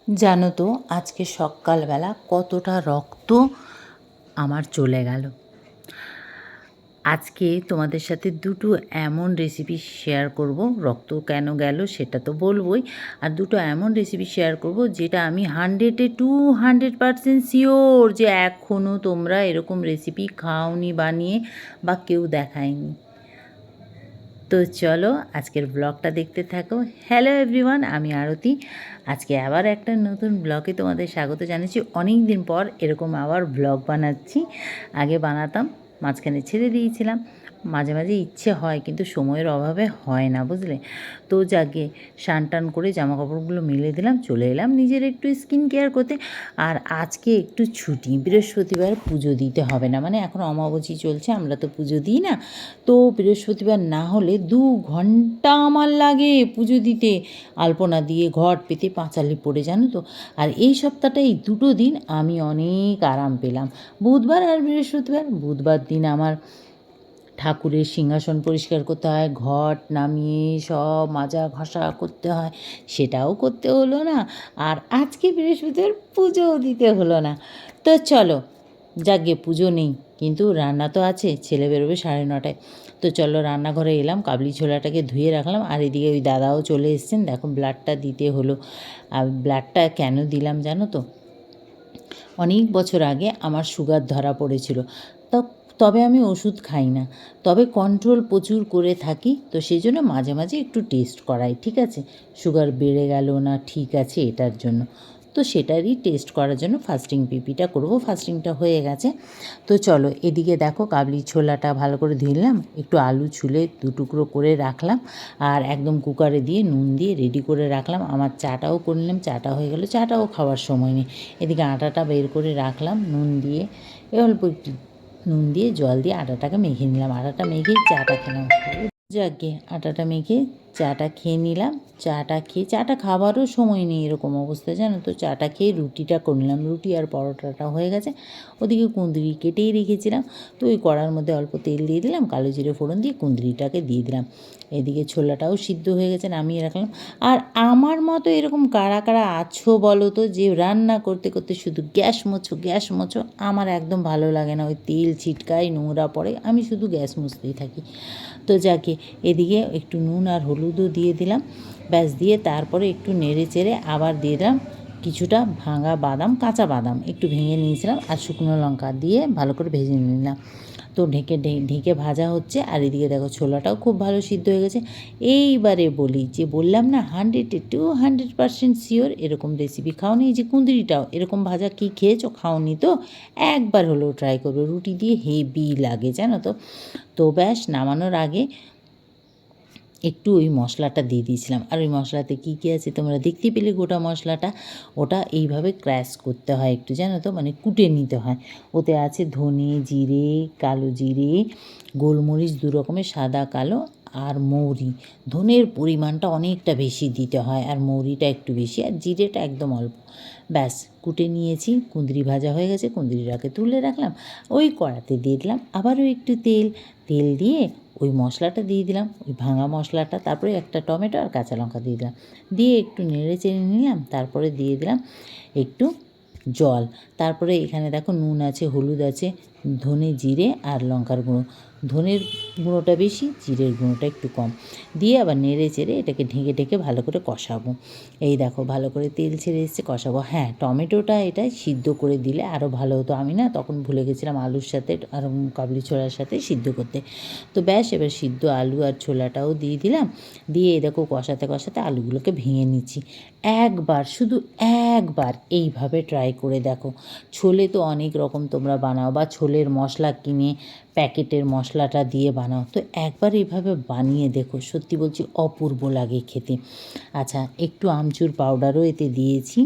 জানো তো আজকে সকালবেলা কতটা রক্ত আমার চলে গেল। আজকে তোমাদের সাথে দুটো এমন রেসিপি শেয়ার করব। রক্ত কেন গেল সেটা তো বলবই, আর দুটো এমন রেসিপি শেয়ার করব যেটা আমি 100% শিওর যে এখনও তোমরা এরকম রেসিপি খাওনি বানিয়ে বা কেউ দেখায়নি। তো চলো আজকের ব্লগটা দেখতে থাকো। হ্যালো এভরিওয়ান, আমি আরতি। আজকে আবার একটা নতুন ব্লগে তোমাদের স্বাগত জানাচ্ছি। অনেক দিন পর এরকম আবার ব্লগ বানাচ্ছি। আগে বানাতাম, মাঝখানে ছেড়ে দিয়েছিলাম। মাঝে মাঝে ইচ্ছে হয় কিন্তু সময়ের অভাবে হয় না, বুঝলে। তো যাকে স্নান টান করে জামা কাপড়গুলো মেলে দিলাম, চলে এলাম নিজের একটু স্কিন কেয়ার করতে। আর আজকে একটু ছুটি, বৃহস্পতিবার পুজো দিতে হবে না, মানে এখন অমাবস্যা চলছে, আমরা তো পুজো দিই না। তো বৃহস্পতিবার না হলে 2 ঘন্টা আমার লাগে পুজো দিতে, আলপনা দিয়ে ঘট পেতে পাঁচালি পড়ে, জানো তো। আর এই সপ্তাহটা এই দুটো দিন আমি অনেক আরাম পেলাম, বুধবার আর বৃহস্পতিবার। বুধবার দিন আমার ঠাকুরের সিংহাসন পরিষ্কার করতে হয়, ঘট নামিয়ে সব মাজা ঘষা করতে হয়, সেটাও করতে হলো না। আর আজকে বৃহস্পতিবার পুজোও দিতে হলো না। তো চলো, যাকগে পুজো নেই কিন্তু রান্না তো আছে, ছেলে বেরোবে 9:30টায়। তো চলো রান্নাঘরে এলাম, কাবলি ছোলাটাকে ধুয়ে রাখলাম। আর এদিকে ওই দাদাও চলে এসেছেন, দেখো ব্লাডটা দিতে হলো। আর ব্লাডটা কেন দিলাম জানো তো, অনেক বছর আগে আমার সুগার ধরা পড়েছিল। তো তবে আমি ওষুধ খাই না, তবে কন্ট্রোল প্রচুর করে থাকি। তো সেই জন্য মাঝে মাঝে একটু টেস্ট করাই, ঠিক আছে, সুগার বেড়ে গেল না ঠিক আছে এটার জন্য। তো সেটারই টেস্ট করার জন্য ফাস্টিং পিপিটা করব। ফাস্টিংটা হয়ে গেছে। তো চলো এদিকে দেখো কাবলি ছোলাটা ভালো করে ধুইলাম, একটু আলু ছুলে 2 টুকরো করে রাখলাম, আর একদম কুকারে দিয়ে নুন দিয়ে রেডি করে রাখলাম। আমার চাটাও করলাম, চাটা হয়ে গেল, চাটাও খাওয়ার সময় নেই। এদিকে আটাটা বের করে রাখলাম, নুন দিয়ে অল্প একটু নুন দিয়ে জল দিয়ে আটাটাকে মেখে নিলাম। আটাটা মেখেই চাটা খেলাম। যাকে আটাটা মেখে চাটা খেয়ে নিলাম। চাটা খেয়ে, চাটা খাবারও সময় নেই এরকম অবস্থা, জানো তো। চাটা খেয়ে রুটিটা করে নিলাম, রুটি আর পরোটাটা হয়ে গেছে। ওদিকে কুঁদরি কেটেই রেখেছিলাম, তো ওই কড়ার মধ্যে অল্প তেল দিয়ে দিলাম, কালো জিরে ফোড়ন দিয়ে কুঁদরিটাকে দিয়ে দিলাম। এদিকে ছোলাটাও সিদ্ধ হয়ে গেছে, নামিয়ে রাখলাম। আর আমার মতো এরকম কারা কারা আছো বলো তো, যে রান্না করতে করতে শুধু গ্যাস মোছো গ্যাস মোছো। আমার একদম ভালো লাগে না, ওই তেল ছিটকায়, নোংরা পড়ে, আমি শুধু গ্যাস মুছতেই থাকি। তো যাকে এদিকে একটু নুন আর হলুদও দিয়ে দিলাম, ব্যাস। দিয়ে তারপরে একটু নেড়ে চেড়ে আবার দিয়ে দিলাম কিছুটা ভাঙা বাদাম, কাঁচা বাদাম একটু ভেঙে নিয়েছিলাম, আর শুকনো লঙ্কা দিয়ে ভালো করে ভেজে নিলাম। তো ঢেকে ঢেকে ভাজা হচ্ছে। আর এদিকে দেখো ছোলাটাও খুব ভালো সিদ্ধ হয়ে গেছে। এইবারে বলি, যে বললাম না 100% শিওর এরকম রেসিপি খাওনি, এই যে কুঁদরিটাও এরকম ভাজা কি খেয়েছো, খাওনি তো একবার হলেও ট্রাই করবে, রুটি দিয়ে হেভি লাগে, জানো তো। তো ব্যাস নামানোর আগে একটু ওই মশলাটা দিয়ে দিয়েছিলাম। আর ওই মশলাতে কী কী আছে তোমরা দেখতে পেলে, গোটা মশলাটা। ওটা এইভাবে ক্র্যাশ করতে হয় একটু, জানো তো, মানে কুটে নিতে হয়। ওতে আছে ধনে, জিরে, কালো জিরে, গোলমরিচ 2 রকমের, সাদা কালো, আর মৌরি। ধনের পরিমাণটা অনেকটা বেশি দিতে হয়, আর মৌরিটা একটু বেশি, আর জিরেটা একদম অল্প। ব্যাস কুটে নিয়েছি, কুঁদরি ভাজা হয়ে গেছে, কুঁদরিটাকে তুলে রাখলাম। ওই কড়াতে দিয়ে দিলাম আবারও একটু তেল। তেল দিয়ে ওই মশলাটা দিয়ে দিলাম, ওই ভাঙা মশলাটা। তারপরে একটা টমেটো আর কাঁচা লঙ্কা দিয়ে দিলাম, দিয়ে একটু নেড়ে চেড়ে নিলাম। তারপরে দিয়ে দিলাম একটু জল। তারপরে এখানে দেখো নুন আছে, হলুদ আছে, ধনে, জিরে আর লঙ্কার গুঁড়ো। ধনের গুঁড়োটা বেশি, জিরের গুঁড়োটা একটু কম দিয়ে আবার নেড়ে চেড়ে এটাকে ঢেকে ঢেকে ভালো করে কষাবো। এই দেখো ভালো করে তেল ছেড়ে এসছে, কষাবো। হ্যাঁ, টমেটোটা এটা সিদ্ধ করে দিলে আরও ভালো হতো, আমি না তখন ভুলে গেছিলাম আলুর সাথে আর কাবলি ছোলার সাথে সিদ্ধ করতে। তো ব্যাস এবার সিদ্ধ আলু আর ছোলাটাও দিয়ে দিলাম, দিয়ে এই দেখো কষাতে কষাতে আলুগুলোকে ভেঙে নিচ্ছি। একবার, শুধু একবার এইভাবে ট্রাই করে দেখো। ছোলে তো অনেক রকম তোমরা বানাও, বা ছোলের মশলা কিনে প্যাকেটের মশলাটা দিয়ে বানাও, তো একবার এইভাবে বানিয়ে দেখো, সত্যি বলছি অপূর্ব লাগে খেতে। আচ্ছা, একটু আমচুর পাউডারও এতে দিয়েছি।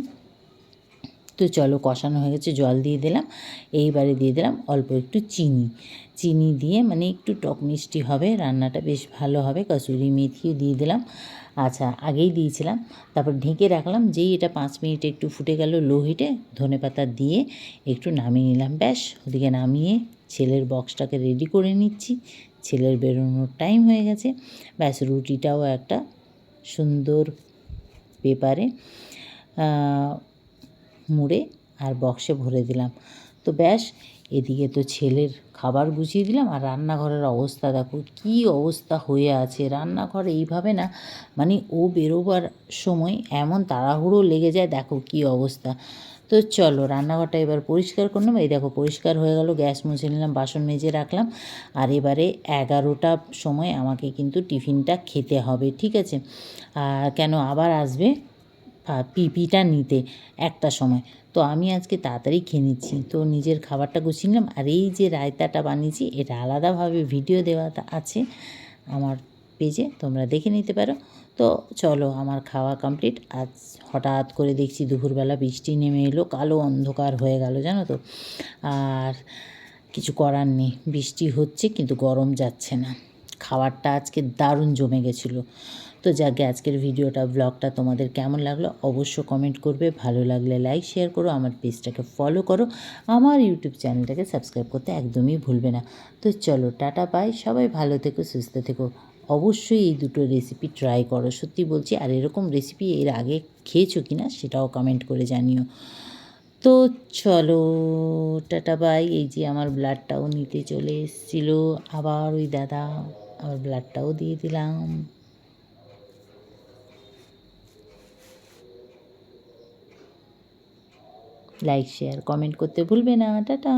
তো চলো কষানো হয়ে গেছে, জল দিয়ে দিলাম। এইবারে দিয়ে দিলাম অল্প একটু চিনি। চিনি দিয়ে মানে একটু টক মিষ্টি হবে, রান্নাটা বেশ ভালো হবে। কসুরি মেথিও দিয়ে দিলাম, আচ্ছা আগেই দিয়েছিলাম। তারপর ঢেকে রাখলাম, যেই এটা 5 মিনিট একটু ফুটে গেল লো হিটে, ধনেপাতা দিয়ে একটু নামিয়ে নিলাম। ব্যাস ওদিকে নামিয়ে ছেলের বক্সটাকে রেডি করে নিচ্ছি, ছেলের বেরোনোর টাইম হয়ে গেছে। ব্যাস রুটিটাও একটা সুন্দর পেপারে মুড়ে আর বক্সে ভরে দিলাম। তো ব্যাস, এদিকে তো ছেলের খাবার গুছিয়ে দিলাম, আর রান্নাঘরের অবস্থা দেখো কী অবস্থা হয়ে আছে। রান্নাঘর এইভাবে না, মানে ও বেরোবার সময় এমন তাড়াহুড়ো লেগে যায়, দেখো কী অবস্থা। তো চলো রান্নাঘরটা এবার পরিষ্কার করে নেবো। এই দেখো পরিষ্কার হয়ে গেল, গ্যাস মুছে নিলাম, বাসন মেজে রাখলাম। আর এবারে 11টার সময় আমাকে কিন্তু টিফিনটা খেতে হবে, ঠিক আছে? কেন আবার আসবে পিপিটা নিতে 1টার সময়। তো আমি আজকে তাড়াতাড়ি খেয়ে নিচ্ছি, তো নিজের খাবারটা গুছিয়ে নিলাম। আর এই যে রায়তাটা বানিয়েছি, এটা আলাদাভাবে ভিডিও দেওয়া আছে আমার পেজে, তোমরা দেখে নিতে পারো। তো চলো আমার খাওয়া কমপ্লিট। আজ হঠাৎ করে দেখছি দুপুরবেলা বৃষ্টি নেমে এলো, কালো অন্ধকার হয়ে গেল জানো তো। আর কিছু করার নেই, বৃষ্টি হচ্ছে কিন্তু গরম যাচ্ছে না। খাবারটা আজকে দারুণ জমে গেছিলো। তো যাকে আজকের ভিডিওটা ব্লগটা তোমাদের কেমন লাগলো অবশ্য কমেন্ট করবে, ভালো লাগলে লাইক শেয়ার করো, আমার পেজটাকে ফলো করো, আমার ইউটিউব চ্যানেলটাকে সাবস্ক্রাইব করতে একদমই ভুলবে না। তো চলো টাটা বাই, সবাই ভালো থেকো, সুস্থ থেকো। অবশ্যই এই দুটো রেসিপি ট্রাই করো, সত্যি বলছি। আর এরকম রেসিপি এর আগে খেয়েছো কি না সেটাও কমেন্ট করে জানিও। তো চলো টাটা বাই। এই যে আমার ব্লাডটাও নিতে চলে এসেছিলো আবার ওই দাদা, আবার ব্লাডটাও দিয়ে দিলাম। লাইক শেয়ার কমেন্ট করতে ভুলবে না। টাটা।